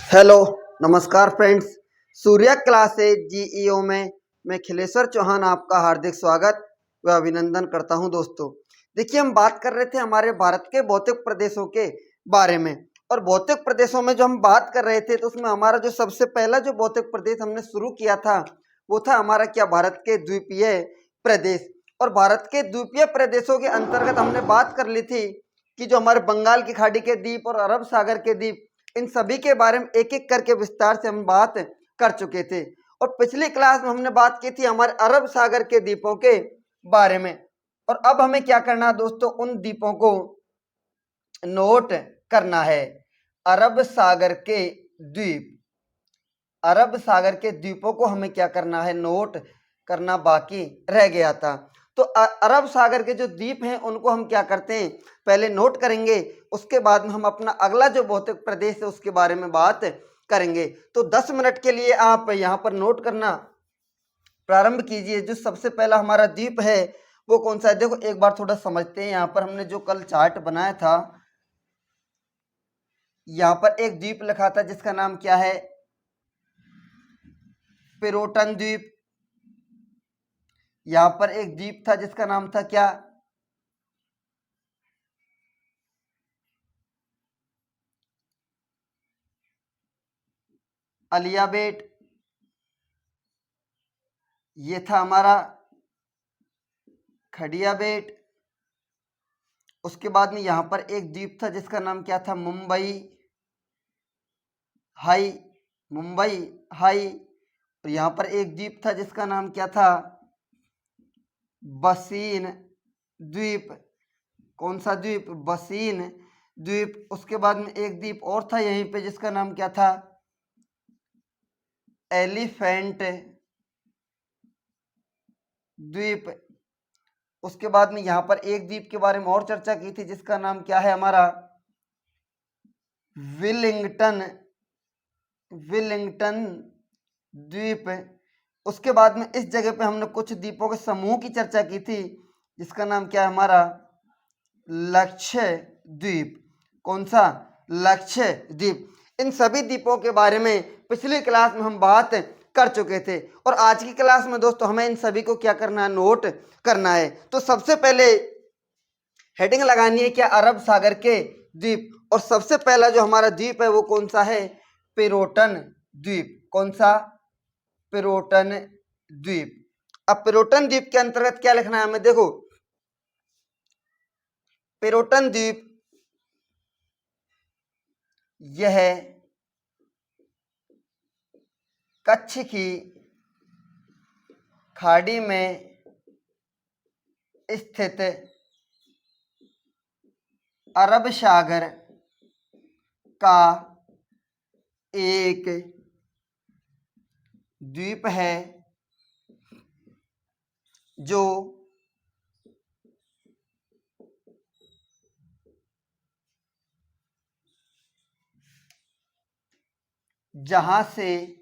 Hello नमस्कार friends. Surya classes GEO में मैं खिलेश्वर चौहान आपका हार्दिक स्वागत व अभिनंदन करता हूं। दोस्तों देखिए, हम बात कर रहे थे हमारे भारत के भौतिक प्रदेशों के बारे में, और भौतिक प्रदेशों में जो हम बात कर रहे थे तो उसमें हमारा जो सबसे पहला जो भौतिक प्रदेश हमने शुरू किया था वो था हमारा भारत के द्वीपीय प्रदेश। और भारत के द्वीपीय प्रदेशों के अंतर्गत हमने बात कर ली थी कि जो हमारे बंगाल की खाड़ी के द्वीप और अरब सागर के द्वीप, इन सभी के बारे में एक एक करके विस्तार से हम बात कर चुके थे। और पिछली क्लास में हमने बात की थी हमारे अरब सागर के द्वीपों के बारे में। और अब हमें क्या करना है दोस्तों, उन द्वीपों को नोट करना है। अरब सागर के द्वीप, अरब सागर के द्वीपों को हमें क्या करना है, नोट करना बाकी रह गया था। तो अरब सागर के जो द्वीप हैं उनको हम क्या करते हैं, पहले नोट करेंगे, उसके बाद में हम अपना अगला जो भौतिक प्रदेश है उसके बारे में बात करेंगे। तो 10 मिनट के लिए आप यहाँ पर नोट करना प्रारंभ कीजिए। जो सबसे पहला हमारा द्वीप है वो कौन सा है, देखो एक बार थोड़ा समझते हैं। यहाँ पर हमने जो कल चार्ट बनाया था, यहाँ पर एक द्वीप लिखा था जिसका नाम क्या है, पिरोटन द्वीप। यहाँ पर एक द्वीप था जिसका नाम था क्या, अलियाबेट। ये था हमारा खड़िया बेट। उसके बाद में यहाँ पर एक द्वीप था जिसका नाम क्या था, मुंबई हाई, मुंबई हाई। और यहाँ पर एक द्वीप था जिसका नाम क्या था, बसीन द्वीप। कौन सा द्वीप, बसीन द्वीप। उसके बाद में एक द्वीप और था यहीं पे जिसका नाम क्या था, एलिफेंट द्वीप। उसके बाद में यहाँ पर एक द्वीप के बारे में और चर्चा की थी जिसका नाम क्या है हमारा, विलिंगटन, विलिंगटन द्वीप। उसके बाद में इस जगह पे हमने कुछ द्वीपों के समूह की चर्चा की थी जिसका नाम क्या है हमारा, लक्षद्वीप। कौन सा, लक्षद्वीप। इन सभी द्वीपों के बारे में पिछली क्लास में हम बात कर चुके थे। और आज की क्लास में दोस्तों हमें इन सभी को क्या करना है, नोट करना है। तो सबसे पहले हेडिंग लगानी है क्या, अरब सागर के द्वीप। और सबसे पहला जो हमारा द्वीप है वो कौन सा है, पिरोटन द्वीप। कौन सा, पिरोटन द्वीप। अब पिरोटन द्वीप के अंतर्गत क्या लिखना है हमें, देखो पिरोटन द्वीप यह कच्छ की खाड़ी में स्थित अरब सागर का एक द्वीप है जो जहां से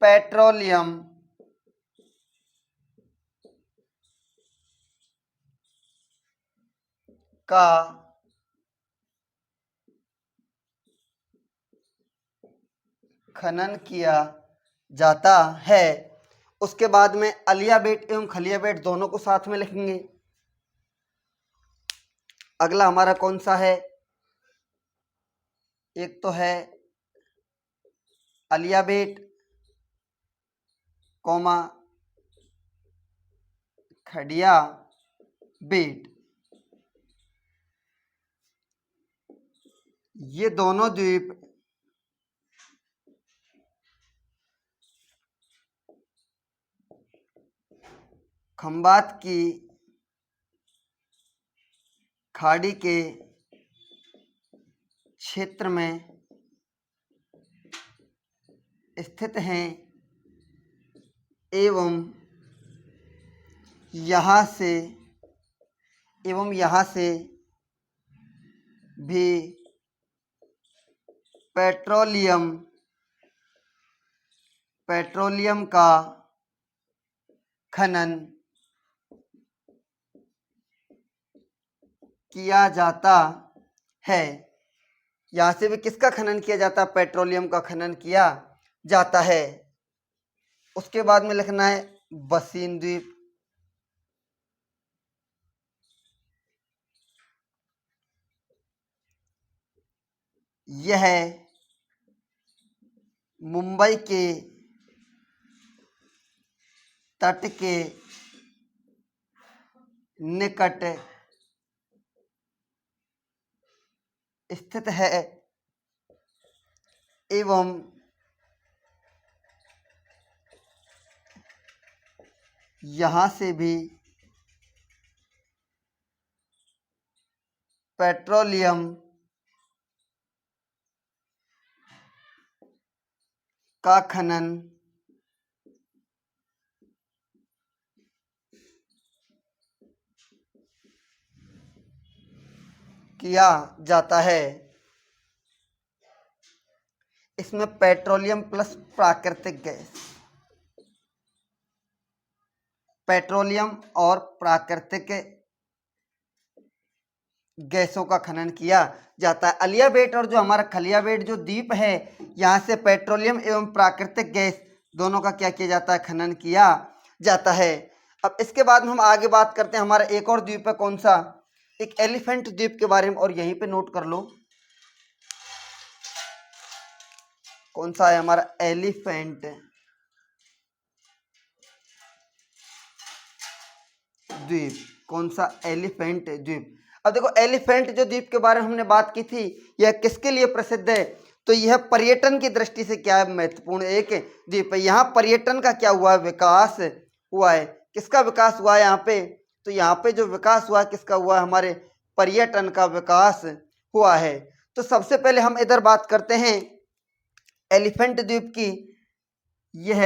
पेट्रोलियम का खनन किया जाता है। उसके बाद में अलिया बेट एवं खलिया बेट दोनों को साथ में लिखेंगे। अगला हमारा कौन सा है, एक तो है अलिया बेट कौमा खड़िया बेट। ये दोनों द्वीप खंबात की खाड़ी के क्षेत्र में स्थित हैं एवं यहाँ से भी पेट्रोलियम का खनन किया जाता है। यहाँ से भी किसका खनन किया जाता है? पेट्रोलियम का खनन किया जाता है। उसके बाद में लिखना है बसीन द्वीप। यह मुंबई के तट के निकट स्थित है एवं यहाँ से भी पेट्रोलियम का खनन किया जाता है। इसमें पेट्रोलियम प्लस प्राकृतिक गैस, पेट्रोलियम और प्राकृतिक गैसों का खनन किया जाता है। अलिया बेट और जो हमारा खलिया बेट जो द्वीप है, यहाँ से पेट्रोलियम एवं प्राकृतिक गैस दोनों का क्या किया जाता है? खनन किया जाता है। अब इसके बाद में हम आगे बात करते हैं, हमारा एक और द्वीप है, कौन सा? एक एलिफेंट द्वीप के बारे में, और यहीं पे नोट कर लो कौन सा है हमारा एलिफेंट द्वीप। कौन सा? एलिफेंट द्वीप। अब देखो, एलिफेंट जो द्वीप के बारे में हमने बात की थी, यह किसके लिए प्रसिद्ध है? तो यह पर्यटन की दृष्टि से क्या है? महत्वपूर्ण एक द्वीप है। यहाँ पर्यटन का क्या हुआ है? विकास हुआ है। किसका विकास हुआ है यहाँ पे? तो यहाँ पे जो विकास हुआ है किसका हुआ है? हमारे पर्यटन का विकास हुआ है। तो सबसे पहले हम इधर बात करते हैं एलिफेंट द्वीप की। यह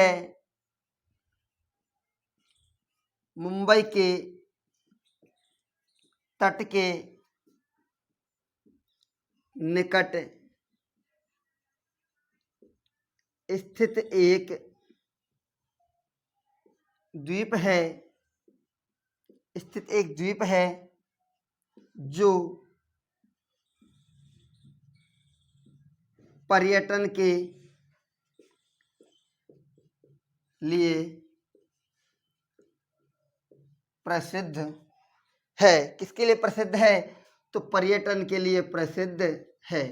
मुंबई के तट के निकट स्थित एक द्वीप है, स्थित एक द्वीप है जो पर्यटन के लिए प्रसिद्ध है। किसके लिए प्रसिद्ध है? तो पर्यटन के लिए प्रसिद्ध है।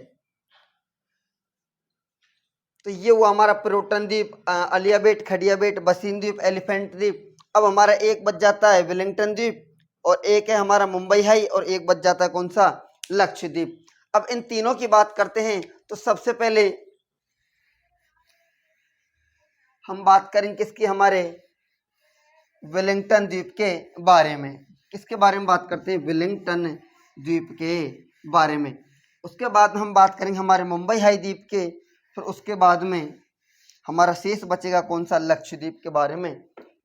तो ये हुआ हमारा पर्यटन द्वीप, अलिया बेट, खड़िया बेट, बसीन द्वीप, एलिफेंट द्वीप। अब हमारा एक बच जाता है वेलिंगटन द्वीप, और एक है हमारा मुंबई हाई, और एक बच जाता है कौन सा? लक्षद्वीप। अब इन तीनों की बात करते हैं। तो सबसे पहले हम बात करेंगे किसकी? हमारे वेलिंगटन द्वीप के बारे में। किसके बारे में बात करते हैं? वेलिंगटन द्वीप के बारे में। उसके बाद हम बात करेंगे हमारे मुंबई हाई द्वीप के। फिर उसके बाद में हमारा शेष बचेगा कौन सा? लक्षद्वीप के बारे में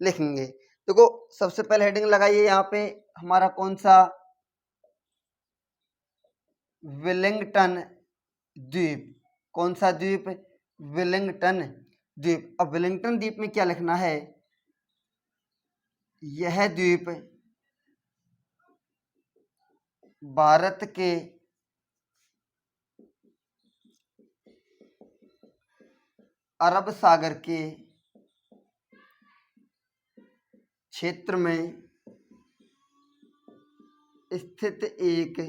लिखेंगे। देखो, सबसे पहले हेडिंग लगाइए यहाँ पे हमारा कौन सा? वेलिंगटन द्वीप। कौन सा द्वीप? वेलिंगटन द्वीप। अब वेलिंगटन द्वीप में क्या लिखना है? यह द्वीप भारत के अरब सागर के क्षेत्र में स्थित एक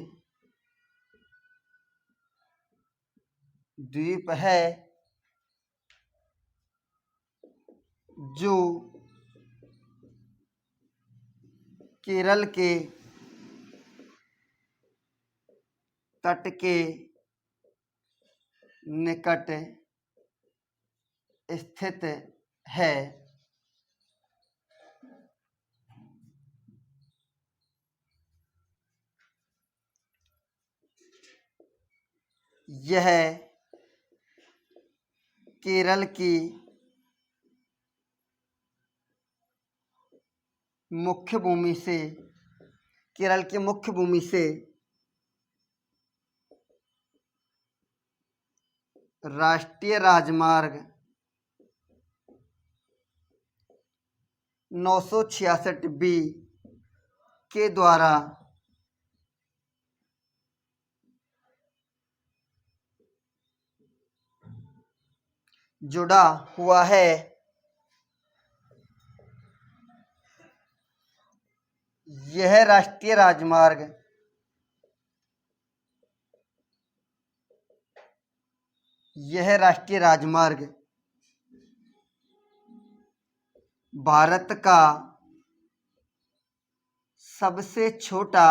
द्वीप है जो केरल के तट के निकट स्थित है। यह केरल की मुख्य भूमि से, केरल की मुख्य भूमि से राष्ट्रीय राजमार्ग 966B के द्वारा जुड़ा हुआ है। यह राष्ट्रीय राजमार्ग भारत का सबसे छोटा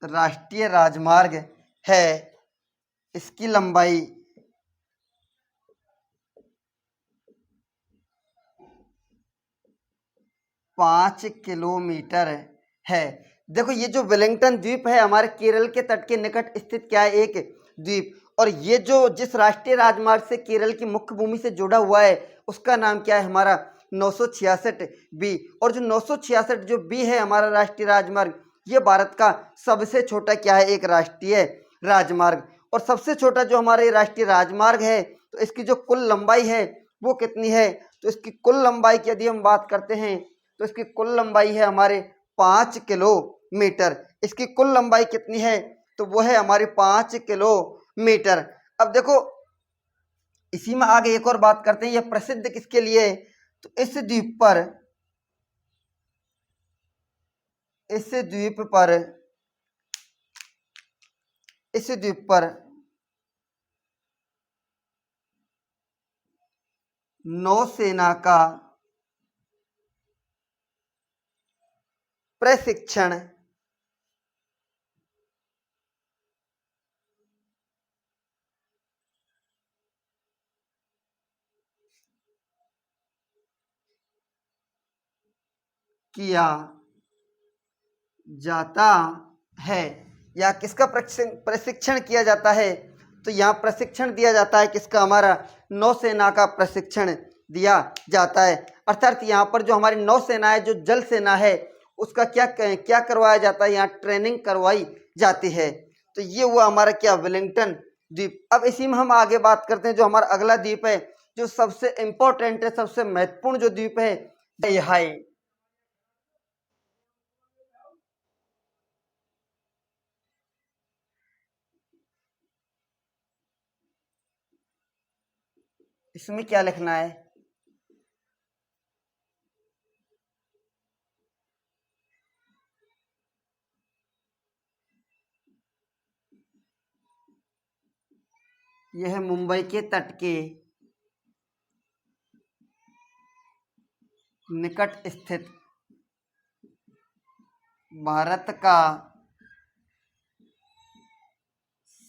राष्ट्रीय राजमार्ग है। इसकी लंबाई 5 किलोमीटर है। देखो ये जो वेलिंगटन द्वीप है हमारे केरल के तट के निकट स्थित क्या है, एक द्वीप। और ये जो जिस राष्ट्रीय राजमार्ग से केरल की मुख्य भूमि से जुड़ा हुआ है उसका नाम क्या है, हमारा 966 बी। और जो 966 जो बी है हमारा राष्ट्रीय राजमार्ग, ये भारत का सबसे छोटा क्या है, एक राष्ट्रीय राजमार्ग। और सबसे छोटा जो हमारे राष्ट्रीय राजमार्ग है तो इसकी जो कुल लंबाई है वो कितनी है, तो इसकी कुल लंबाई की यदि हम बात करते हैं तो इसकी कुल लंबाई है हमारे 5 किलोमीटर। इसकी कुल लंबाई कितनी है, तो वो है हमारी 5 किलोमीटर। अब देखो इसी में आगे एक और बात करते हैं, यह प्रसिद्ध किसके लिए है, तो इस द्वीप पर इस द्वीप पर नौसेना का प्रशिक्षण किया जाता है। या किसका प्रशिक्षण किया जाता है, तो यहाँ प्रशिक्षण दिया जाता है किसका, हमारा नौसेना का प्रशिक्षण दिया जाता है। अर्थात यहाँ पर जो हमारी नौसेना है, जो जल सेना है, उसका क्या क्या करवाया जाता है, यहाँ ट्रेनिंग करवाई जाती है। तो ये हुआ हमारा क्या, वेलिंगटन द्वीप। अब इसी में हम आगे बात करते हैं जो हमारा अगला द्वीप है, जो सबसे इंपॉर्टेंट है, सबसे महत्वपूर्ण जो द्वीप है, यह है। इसमें क्या लिखना है, यह मुंबई के तट के निकट स्थित भारत का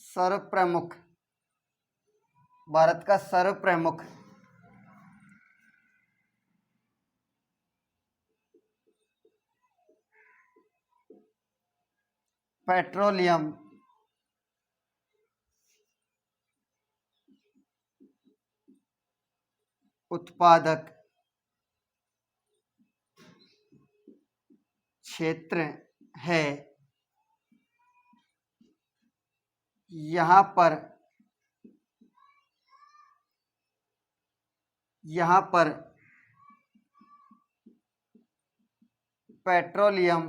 सर्वप्रमुख पेट्रोलियम उत्पादक क्षेत्र है। यहाँ पर पेट्रोलियम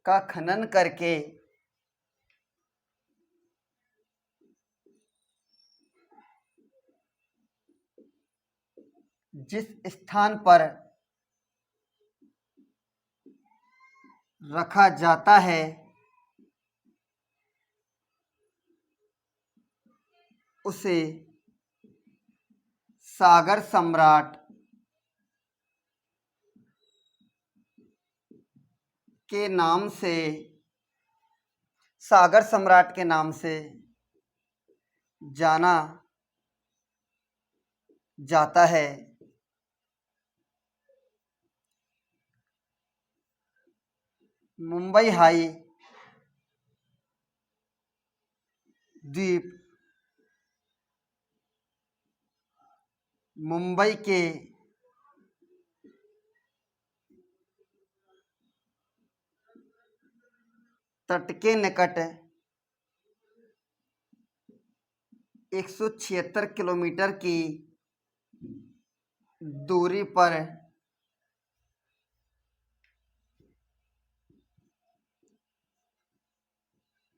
का खनन करके जिस स्थान पर रखा जाता है उसे सागर सम्राट के नाम से जाना जाता है। मुंबई हाई द्वीप मुंबई के तट के निकट 176 किलोमीटर की दूरी पर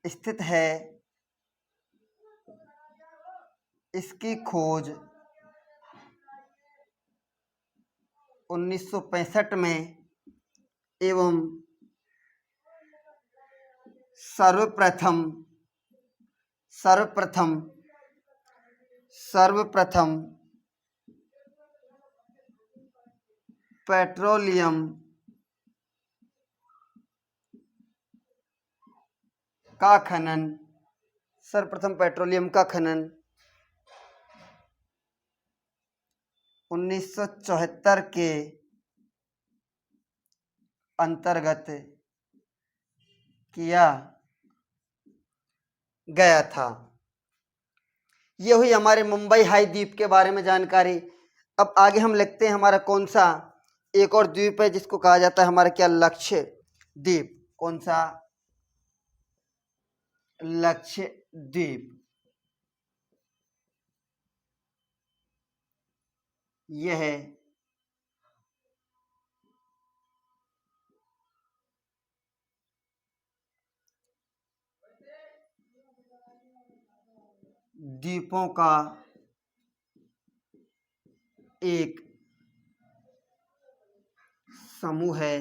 स्थित है। इसकी खोज 1965 में एवं सर्वप्रथम पेट्रोलियम का खनन 1974 के अंतर्गत किया गया था। ये हुई हमारे मुंबई हाई द्वीप के बारे में जानकारी। अब आगे हम लिखते हैं हमारा कौन सा एक और द्वीप है जिसको कहा जाता है हमारा क्या लक्षद्वीप। कौन सा? लक्षद्वीप। यह द्वीपों का एक समूह है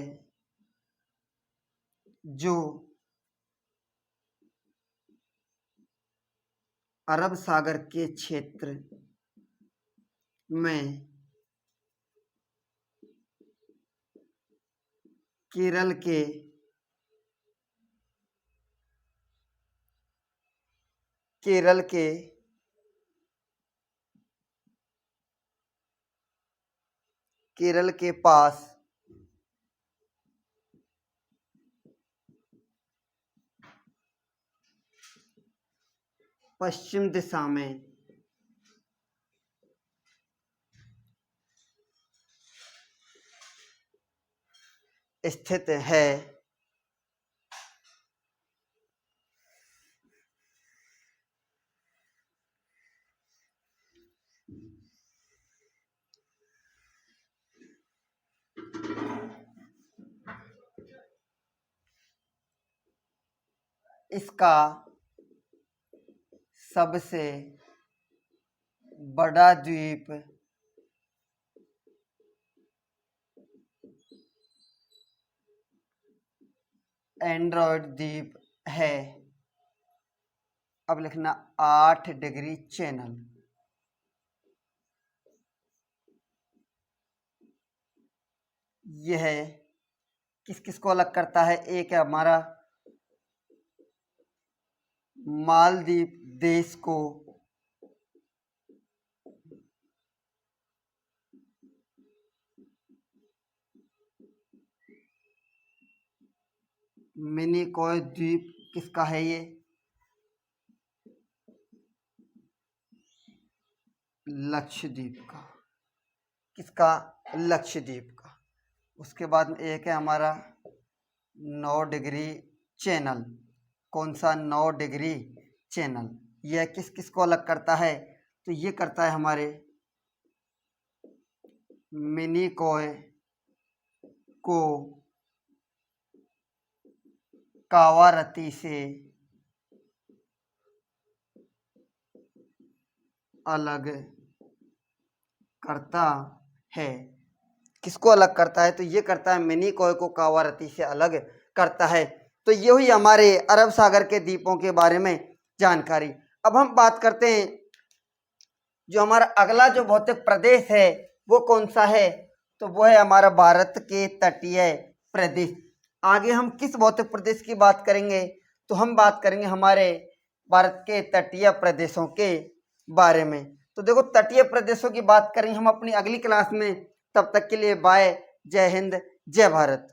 जो अरब सागर के क्षेत्र में केरल के पास पश्चिम दिशा में स्थित है। इसका सबसे बड़ा द्वीप एंड्रोइड द्वीप है। अब लिखना 8 डिग्री चैनल। यह किस किस को अलग करता है? एक है हमारा मालदीव देश को मिनिकॉय द्वीप किसका है? ये लक्षद्वीप का। किसका? लक्षद्वीप का। उसके बाद में एक है हमारा 9 डिग्री चैनल। कौन सा? 9 डिग्री चैनल। यह किस किस को अलग करता है? तो ये करता है हमारे मिनिकॉय को कावारत्ती से अलग करता है। किसको अलग करता है? तो ये करता है मिनिकॉय को कावारत्ती से अलग करता है। तो ये हुई हमारे अरब सागर के द्वीपों के बारे में जानकारी। अब हम बात करते हैं जो हमारा अगला जो भौतिक प्रदेश है वो कौन सा है? तो वो है हमारा भारत के तटीय प्रदेश। आगे हम किस भौतिक प्रदेश की बात करेंगे? तो हम बात करेंगे हमारे भारत के तटीय प्रदेशों के बारे में। तो देखो, तटीय प्रदेशों की बात करेंगे हम अपनी अगली क्लास में। तब तक के लिए बाय। जय हिंद, जय भारत।